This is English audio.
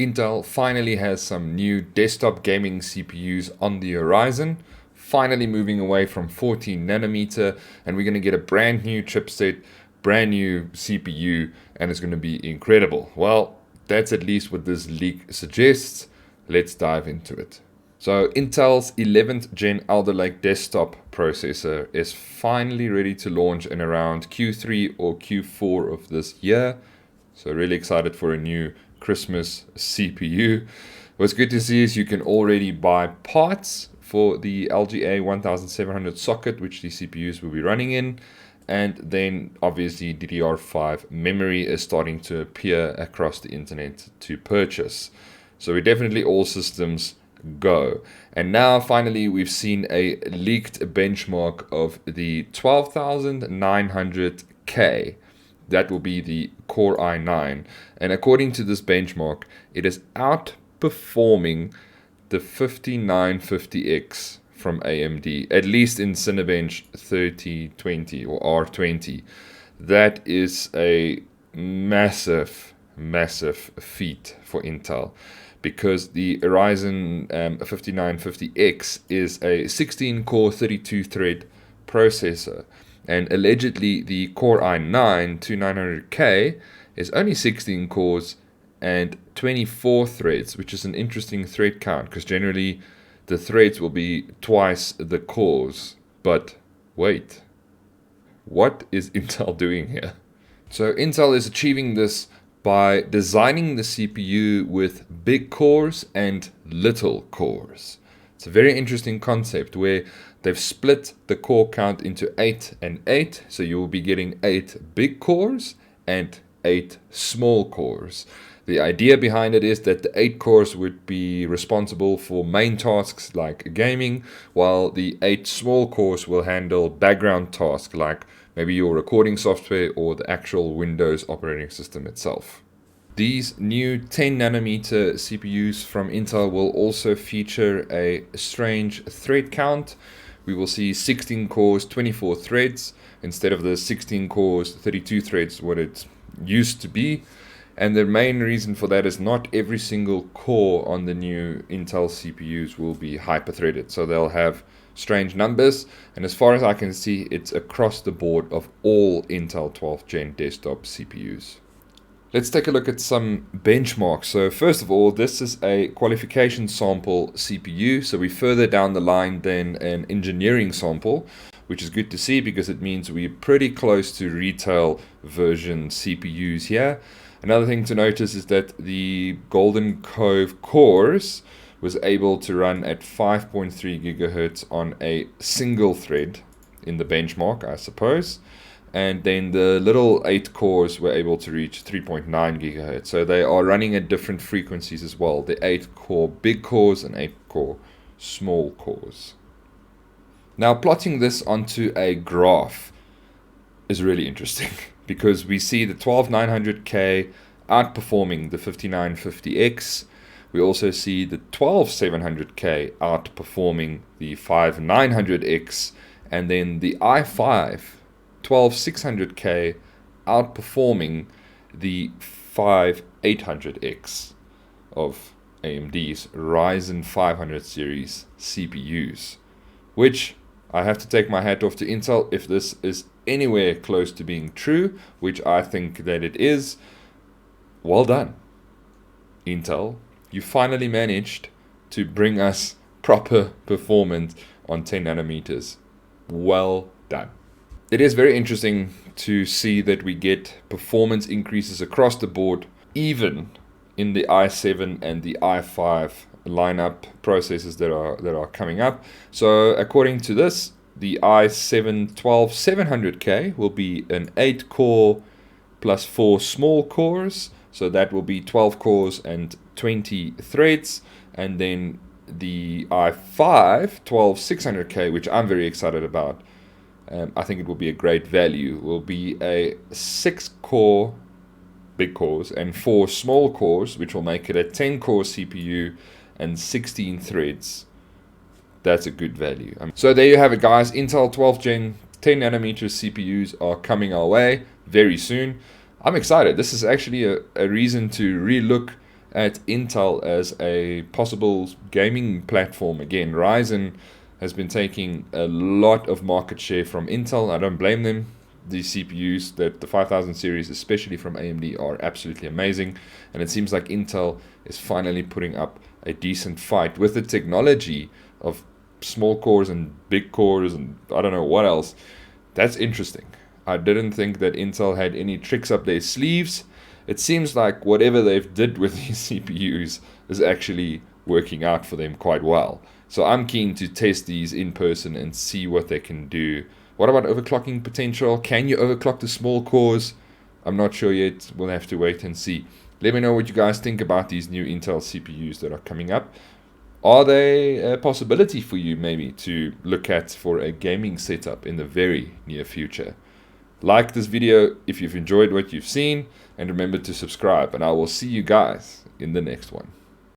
Intel finally has some new desktop gaming CPUs on the horizon, finally moving away from 14 nanometer, and we're going to get a brand new chipset, brand new CPU, and it's going to be incredible. Well, that's at least what this leak suggests. Let's dive into it. So Intel's 11th Gen Alder Lake desktop processor is finally ready to launch in around Q3 or Q4 of this year. So really excited for a new Christmas CPU. What's good to see is you can already buy parts for the LGA 1700 socket, which the CPUs will be running in. And then obviously DDR5 memory is starting to appear across the internet to purchase. So we're definitely all systems go. And now finally we've seen a leaked benchmark of the 12900K. That will be the Core i9, and according to this benchmark it is outperforming the 5950X from AMD, at least in Cinebench 3020 or R20. That is a massive feat for Intel, because the Ryzen 5950X is a 16-core 32-thread processor, and allegedly the Core i9 2900K is only 16 cores and 24 threads, which is an interesting thread count, because generally the threads will be twice the cores. But wait, what is Intel doing here? So Intel is achieving this by designing the CPU with big cores and little cores. It's a very interesting concept where they've split the core count into 8 and 8, so you will be getting 8 big cores and 8 small cores. The idea behind it is that the 8 cores would be responsible for main tasks like gaming, while the 8 small cores will handle background tasks like maybe your recording software or the actual Windows operating system itself. These new 10 nanometer CPUs from Intel will also feature a strange thread count. We will see 16 cores, 24 threads, instead of the 16 cores, 32 threads, what it used to be. And the main reason for that is not every single core on the new Intel CPUs will be hyper-threaded. So they'll have strange numbers. And as far as I can see, it's across the board of all Intel 12th Gen desktop CPUs. Let's take a look at some benchmarks. So first of all, this is a qualification sample CPU. So we're further down the line than an engineering sample, which is good to see because it means we're pretty close to retail version CPUs here. Another thing to notice is that the Golden Cove cores was able to run at 5.3 gigahertz on a single thread in the benchmark, I suppose. And then the little 8 cores were able to reach 3.9 gigahertz. So they are running at different frequencies as well. The 8 core big cores and 8 core small cores. Now plotting this onto a graph is really interesting because we see the 12900K outperforming the 5950X. We also see the 12700K outperforming the 5900X, and then the i5 12600K outperforming the 5800X of AMD's Ryzen 500 series CPUs, which I have to take my hat off to Intel if this is anywhere close to being true, which I think that it is. Well done, Intel. You finally managed to bring us proper performance on 10 nanometers. Well done. It is very interesting to see that we get performance increases across the board, even in the i7 and the i5 lineup processors that are coming up. So according to this, the i7 12700K will be an 8 core plus 4 small cores. So that will be 12 cores and 20 threads. And then the i5 12600K, which I'm very excited about, I think it will be a great value, will be a 6 core big cores and 4 small cores, which will make it a 10 core CPU and 16 threads. That's a good value. So there you have it, guys. Intel 12th Gen 10 nanometer CPUs are coming our way very soon. I'm excited. This is actually a reason to relook at Intel as a possible gaming platform again. Ryzen has been taking a lot of market share from Intel. I don't blame them. These CPUs, the 5000 series, especially from AMD, are absolutely amazing. And it seems like Intel is finally putting up a decent fight with the technology of small cores and big cores and I don't know what else. That's interesting. I didn't think that Intel had any tricks up their sleeves. It seems like whatever they've did with these CPUs is actually working out for them quite well. So I'm keen to test these in person and see what they can do. What about overclocking potential? Can you overclock the small cores? I'm not sure yet. We'll have to wait and see. Let me know what you guys think about these new Intel CPUs that are coming up. Are they a possibility for you maybe to look at for a gaming setup in the very near future? Like this video if you've enjoyed what you've seen, and remember to subscribe, and I will see you guys in the next one.